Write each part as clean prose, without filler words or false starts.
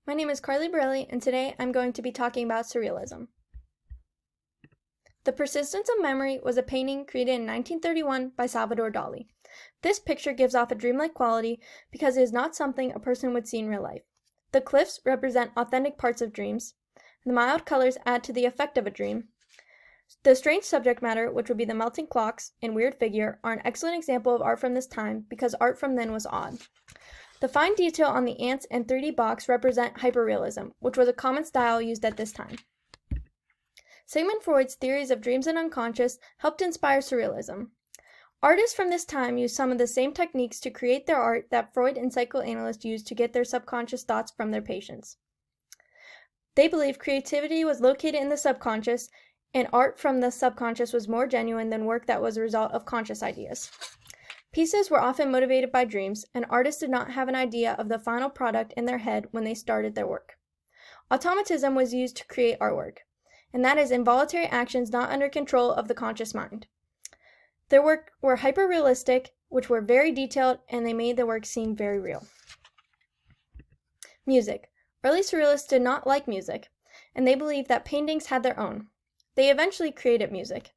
My name is Carly Borelli, and today I'm going to be talking about Surrealism. The Persistence of Memory was a painting created in 1931 by Salvador Dali. This picture gives off a dreamlike quality because it is not something a person would see in real life. The cliffs represent authentic parts of dreams. The mild colors add to the effect of a dream. The strange subject matter, which would be the melting clocks and weird figure, are an excellent example of art from this time because art from then was odd. The fine detail on the ants and 3D box represent hyperrealism, which was a common style used at this time. Sigmund Freud's theories of dreams and unconscious helped inspire Surrealism. Artists from this time used some of the same techniques to create their art that Freud and psychoanalysts used to get their subconscious thoughts from their patients. They believed creativity was located in the subconscious, and art from the subconscious was more genuine than work that was a result of conscious ideas. Pieces were often motivated by dreams, and artists did not have an idea of the final product in their head when they started their work. Automatism was used to create artwork, and that is involuntary actions not under control of the conscious mind. Their work were hyper-realistic, which were very detailed, and they made the work seem very real. Music. Early Surrealists did not like music, and they believed that paintings had their own. They eventually created music.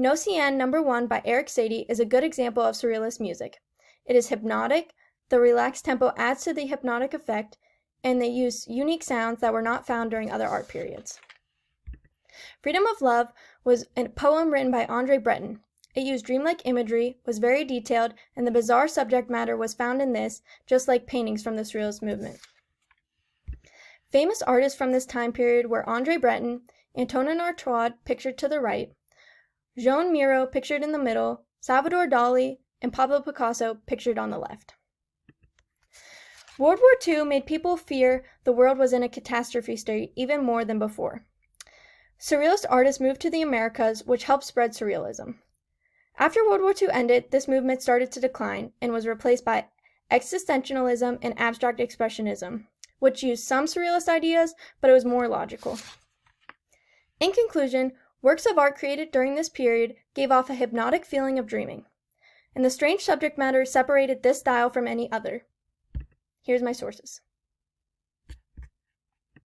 No Cien No. 1 by Eric Satie is a good example of Surrealist music. It is hypnotic, the relaxed tempo adds to the hypnotic effect, and they use unique sounds that were not found during other art periods. Freedom of Love was a poem written by Andre Breton. It used dreamlike imagery, was very detailed, and the bizarre subject matter was found in this, just like paintings from the Surrealist movement. Famous artists from this time period were Andre Breton, Antonin Artaud, pictured to the right, Joan Miro, pictured in the middle, Salvador Dali, and Pablo Picasso, pictured on the left. World War II made people fear the world was in a catastrophe state even more than before. Surrealist artists moved to the Americas, which helped spread Surrealism. After World War II ended, this movement started to decline and was replaced by existentialism and abstract expressionism, which used some Surrealist ideas, but it was more logical. In conclusion, works of art created during this period gave off a hypnotic feeling of dreaming, and the strange subject matter separated this style from any other. Here's my sources.